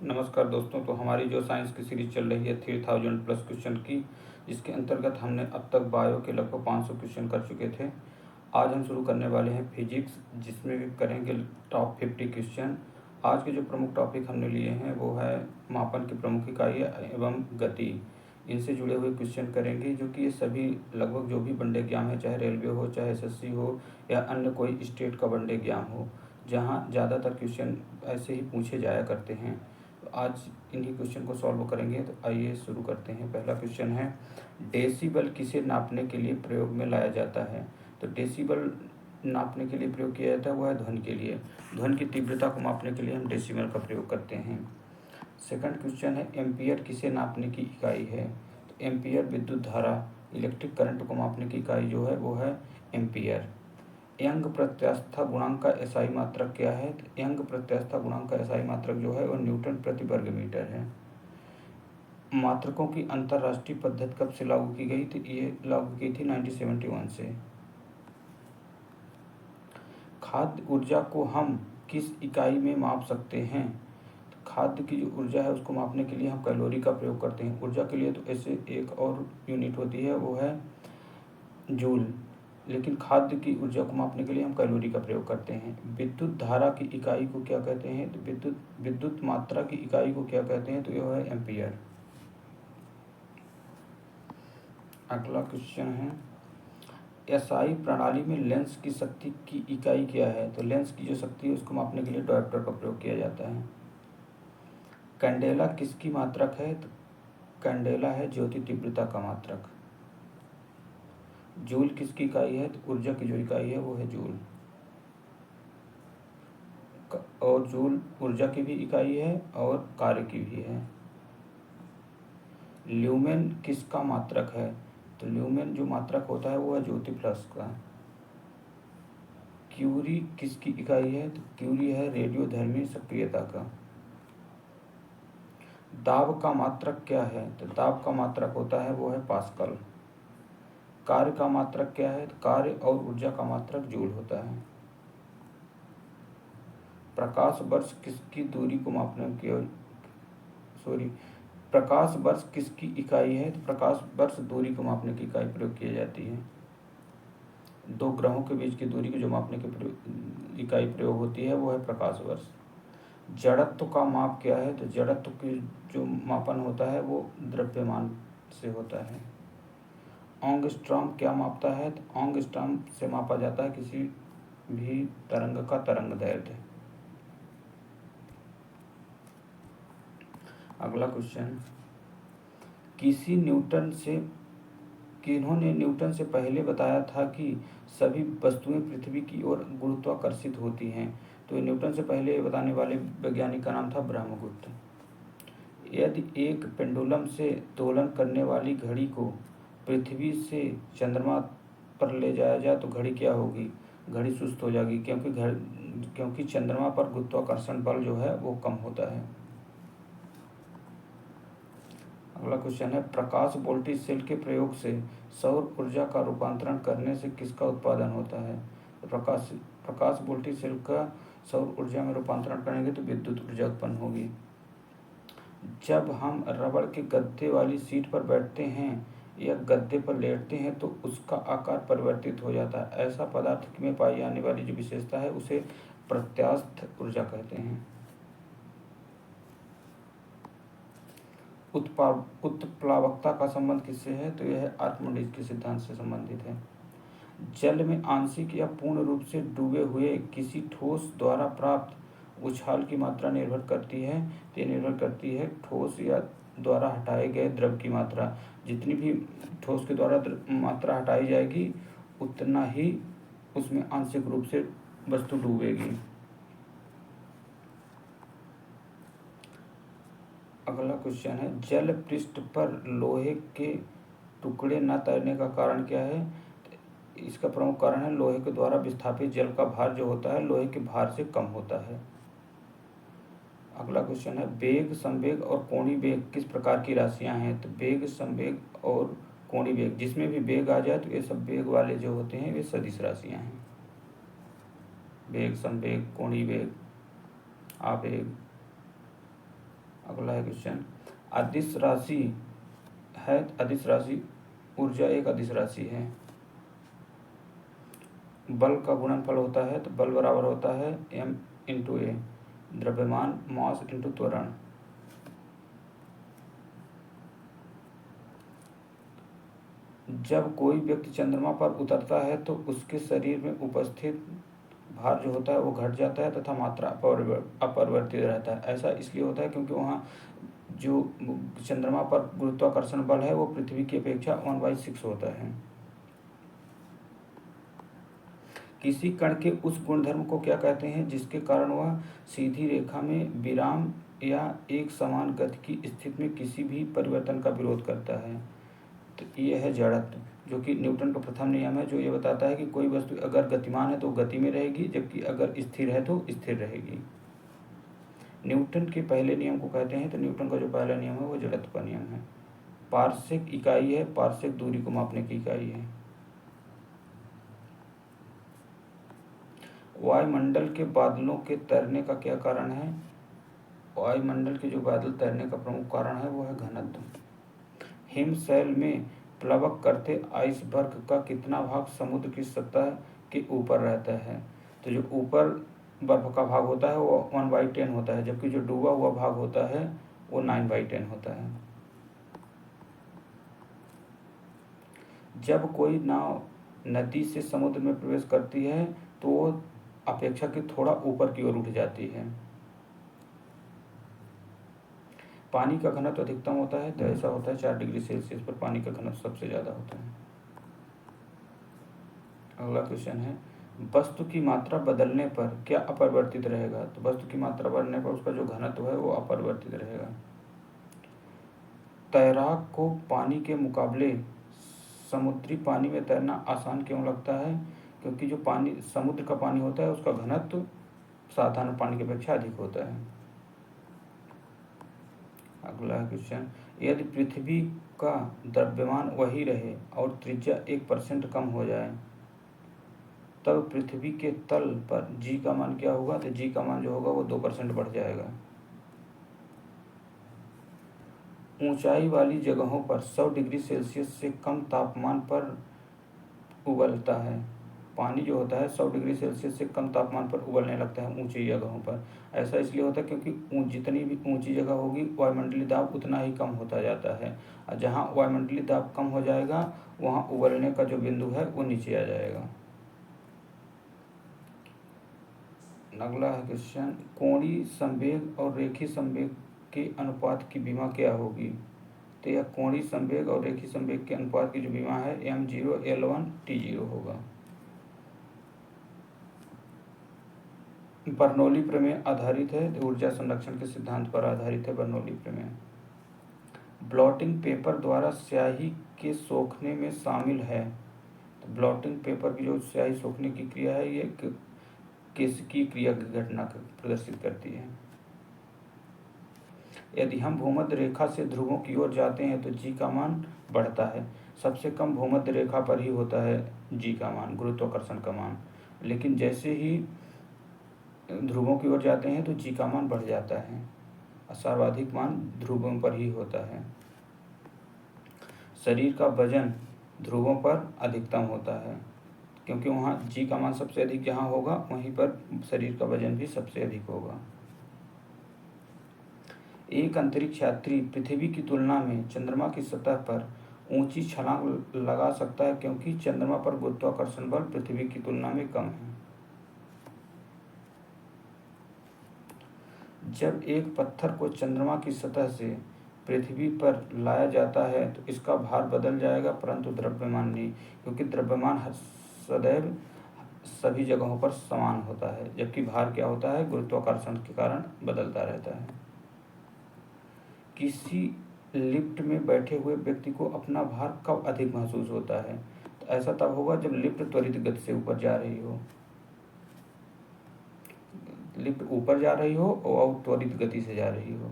नमस्कार दोस्तों। तो हमारी जो साइंस की सीरीज चल रही है 3000+ क्वेश्चन की, जिसके अंतर्गत हमने अब तक बायो के लगभग 500 क्वेश्चन कर चुके थे। आज हम शुरू करने वाले हैं फिजिक्स, जिसमें करेंगे टॉप 50 क्वेश्चन। आज के जो प्रमुख टॉपिक हमने लिए हैं वो है मापन की प्रमुख इकाई एवं गति। इनसे जुड़े हुए क्वेश्चन करेंगे, जो कि ये सभी लगभग जो भी वनडे एग्जाम है, चाहे रेलवे हो, चाहे एसएससी हो, या अन्य कोई स्टेट का वनडे एग्जाम हो, जहाँ ज़्यादातर क्वेश्चन ऐसे ही पूछे जाया करते हैं। तो आज इन्हीं क्वेश्चन को सॉल्व करेंगे। तो आइए शुरू करते हैं। पहला क्वेश्चन है, डेसिबल किसे नापने के लिए प्रयोग में लाया जाता है? तो डेसिबल नापने के लिए प्रयोग किया जाता है वो है ध्वनि के लिए। ध्वनि की तीव्रता को मापने के लिए हम डेसिबल का प्रयोग करते हैं। सेकंड क्वेश्चन है, एम्पियर किसे नापने की इकाई है? तो एम्पियर विद्युत धारा, इलेक्ट्रिक करंट को मापने की इकाई जो है वो है एम्पियर। यंग प्रत्यास्थता गुणांक का एसआई मात्रक क्या है? तो यंग प्रत्यास्थता गुणांक का एसआई मात्रक जो है वो न्यूटन प्रति वर्ग मीटर है। मात्रकों की अंतरराष्ट्रीय पद्धति कब से लागू की गई? तो ये लागू की थी 1971 से। खाद्य ऊर्जा को हम किस इकाई में माप सकते हैं? तो खाद्य की जो ऊर्जा है उसको मापने के लिए हम कैलोरी का प्रयोग करते हैं। ऊर्जा के लिए तो ऐसे एक और यूनिट होती है, वो है जूल, लेकिन खाद्य की ऊर्जा को मापने के लिए हम कैलोरी का प्रयोग करते हैं। विद्युत धारा की इकाई को क्या कहते हैं? तो विद्युत मात्रा की इकाई को क्या कहते हैं? तो यह है एम्पियर। अगला क्वेश्चन है, एसआई प्रणाली में लेंस की शक्ति की इकाई क्या है? तो लेंस की जो शक्ति है उसको मापने के लिए डायोप्टर का प्रयोग किया जाता है। कैंडेला किसकी मात्रक है? तो कैंडेला है ज्योति तीव्रता का मात्रक। जूल किसकी इकाई है? तो ऊर्जा की जो इकाई है वो है जूल। और जूल ऊर्जा की भी इकाई है और कार्य की भी है। ल्यूमेन किसका मात्रक है? तो ल्यूमेन जो मात्रक होता है वो है ज्योति प्लस का। क्यूरी किसकी इकाई है? तो क्यूरी है रेडियोधर्मी सक्रियता का। दाब का मात्रक क्या है? तो दाब का मात्रक होता है वो है पास्कल। कार्य का मात्रक क्या है? तो कार्य और ऊर्जा का मात्रक जूल होता है। प्रकाश वर्ष किसकी दूरी को मापने की प्रकाश वर्ष किसकी इकाई है? तो प्रकाश वर्ष दूरी को मापने की इकाई प्रयोग की जाती है। दो ग्रहों के बीच की दूरी को जो मापने की इकाई प्रयोग होती है वो है प्रकाश वर्ष। जड़त्व का माप क्या है? तो जड़त्व की जो मापन होता है वो द्रव्यमान से होता है। एंगस्ट्रॉम क्या मापता है? तो एंगस्ट्रॉम से मापा जाता है किसी भी तरंग का तरंग दैर्ध्य। अगला क्वेश्चन, किन्होंने न्यूटन से पहले बताया था कि सभी वस्तुएं पृथ्वी की ओर गुरुत्वाकर्षित होती हैं? तो न्यूटन से पहले बताने वाले वैज्ञानिक का नाम था ब्रह्मगुप्त। यदि एक पेंडुलम से दोलन करने वाली घड़ी को पृथ्वी से चंद्रमा पर ले जाया जाए तो घड़ी क्या होगी? घड़ी सुस्त हो जाएगी, क्योंकि चंद्रमा पर गुरुत्वाकर्षण बल जो है वो कम होता है। अगला क्वेश्चन है, प्रकाश वोल्टेज सेल के प्रयोग से सौर ऊर्जा का रूपांतरण करने से किसका उत्पादन होता है? तो प्रकाश वोल्टेज सेल का सौर ऊर्जा में रूपांतरण करेंगे तो विद्युत ऊर्जा उत्पन्न होगी। जब हम रबड़ के गद्दे वाली सीट पर बैठते हैं या गद्दे पर लेटते हैं तो उसका आकार परिवर्तित हो जाता है। ऐसा पदार्थ में पाई जाने वाली जो विशेषता है उसे प्रत्यास्थ ऊर्जा कहते हैं। उत्प्लावकता का संबंध किससे है? तो यह आर्किमिडीज के सिद्धांत से संबंधित है। जल में आंशिक या पूर्ण रूप से डूबे हुए किसी ठोस द्वारा प्राप्त उछाल की मात्रा निर्भर करती है। तो ये निर्भर करती है ठोस या द्वारा हटाए गए द्रव की मात्रा। जितनी भी ठोस के द्वारा मात्रा हटाई जाएगी उतना ही उसमें आंशिक रूप से वस्तु डूबेगी। अगला क्वेश्चन है, जल पृष्ठ पर लोहे के टुकड़े न तैरने का कारण क्या है? इसका प्रमुख कारण है लोहे के द्वारा विस्थापित जल का भार जो होता है लोहे के भार से कम होता है। अगला क्वेश्चन है, वेग, संवेग और कोणीय वेग किस प्रकार की राशियां हैं? तो वेग, संवेग और कोणीय वेग, जिसमें भी वेग आ जाए तो ये सब वेग वाले जो होते हैं वे सदिश राशियां हैं। वेग, संवेग, कोणीय वेग, आवेग। अगला है क्वेश्चन, अदिश राशि है, अदिश राशि ऊर्जा एक अदिश राशि है। बल का गुणनफल होता है तो बल बराबर होता है m इंटू ए, द्रव्यमान मास इंटू त्वरण। जब कोई व्यक्ति चंद्रमा पर उतरता है तो उसके शरीर में उपस्थित भार जो होता है वो घट जाता है तथा मात्रा अपरिवर्तित रहता है। ऐसा इसलिए होता है क्योंकि वहाँ जो चंद्रमा पर गुरुत्वाकर्षण बल है वो पृथ्वी की अपेक्षा 1/6 होता है। किसी कण के उस गुणधर्म को क्या कहते हैं जिसके कारण वह सीधी रेखा में विराम या एक समान गति की स्थिति में किसी भी परिवर्तन का विरोध करता है? तो ये है जड़त्व, जो कि न्यूटन का प्रथम नियम है, जो ये बताता है कि कोई वस्तु अगर गतिमान है तो गति में रहेगी, जबकि अगर स्थिर है तो स्थिर रहेगी। न्यूटन के पहले नियम को कहते हैं, तो न्यूटन का जो पहला नियम है वो जड़त्व का नियम है। पारसिक इकाई है, पारसिक दूरी को मापने की इकाई है। वायुमंडल के बादलों के तैरने का क्या कारण है? वायुमंडल के जो बादल तैरने का प्रमुख कारण है वो है घनत्व। हिमशैल में प्लवक करते आइसबर्ग का कितना भाग समुद्र की सतह के ऊपर रहता है? तो जो ऊपर बर्फ का भाग होता है वो 1/10 होता है, जबकि जो डूबा हुआ भाग होता है वो 9/10 होता है। जब कोई नाव नदी से समुद्र में प्रवेश करती है तो वो अपेक्षाकृत थोड़ा ऊपर की ओर उठ जाती है। पानी का घनत्व अधिकतम होता है तो ऐसा होता है 4 डिग्री सेल्सियस पर पानी का घनत्व सबसे ज़्यादा होता है। अगला क्वेश्चन है, वस्तु की मात्रा बदलने पर क्या अपरिवर्तित रहेगा? तो वस्तु की मात्रा बढ़ने पर उसका जो घनत्व है वो अपरिवर्तित रहेगा। तैराक को पानी के मुकाबले समुद्री पानी में तैरना आसान क्यों लगता है? क्योंकि जो पानी समुद्र का पानी होता है उसका घनत्व साधारण पानी की अपेक्षा अधिक होता है। अगला क्वेश्चन, यदि पृथ्वी का द्रव्यमान वही रहे और त्रिज्या 1% कम हो जाए तब पृथ्वी के तल पर जी का मान क्या होगा? तो जी का मान जो होगा वो 2% बढ़ जाएगा। ऊंचाई वाली जगहों पर 100 डिग्री सेल्सियस से कम तापमान पर उबलता है। पानी जो होता है 100 डिग्री सेल्सियस से कम तापमान पर उबलने लगता है ऊंची जगहों पर। ऐसा इसलिए होता है क्योंकि जितनी भी ऊंची जगह होगी वायुमंडलीय दाब उतना ही कम होता जाता है, और जहाँ वायुमंडलीय दाब कम हो जाएगा वहाँ उबलने का जो बिंदु है वो नीचे आ जाएगा। अगला है क्वेश्चन, कोणीय संवेग और रेखीय संवेग के अनुपात की विमा क्या होगी? तो यह कोणीय संवेग और रेखीय संवेग के अनुपात की जो विमा है m0 L1 T0 होगा। बर्नौली प्रमेय आधारित है, ऊर्जा संरक्षण के सिद्धांत पर आधारित है बर्नौली प्रमेय। ब्लॉटिंग पेपर द्वारा स्याही के सोखने में शामिल है। तो ब्लॉटिंग पेपर की जो स्याही सोखने की क्रिया है ये केशिकीय क्रिया की घटना प्रदर्शित करती है। यदि हम भूमध्य रेखा से ध्रुवों की ओर जाते हैं तो जी का मान बढ़ता है। सबसे कम भूमध्य रेखा पर ही होता है जी का मान, गुरुत्वाकर्षण का मान, लेकिन जैसे ही ध्रुवों की ओर जाते हैं तो जी का मान बढ़ जाता है। सर्वाधिक मान ध्रुवों पर ही होता है। शरीर का वजन ध्रुवों पर अधिकतम होता है, क्योंकि वहाँ जी का मान सबसे अधिक जहाँ होगा वहीं पर शरीर का वजन भी सबसे अधिक होगा। एक अंतरिक्ष यात्री पृथ्वी की तुलना में चंद्रमा की सतह पर ऊंची छलांग लगा सकता है क्योंकि चंद्रमा पर गुरुत्वाकर्षण बल पृथ्वी की तुलना में कम है। जब एक पत्थर को चंद्रमा की सतह से पृथ्वी पर लाया जाता है तो इसका भार बदल जाएगा, परंतु द्रव्यमान नहीं, क्योंकि द्रव्यमान सदैव सभी जगहों पर समान होता है, जबकि भार क्या होता है? गुरुत्वाकर्षण के कारण बदलता रहता है। किसी लिफ्ट में बैठे हुए व्यक्ति को अपना भार कब अधिक महसूस होता है? तो ऐसा तब होगा जब लिफ्ट त्वरित गति से ऊपर जा रही हो। लिफ्ट ऊपर जा रही हो और त्वरित गति से जा रही हो।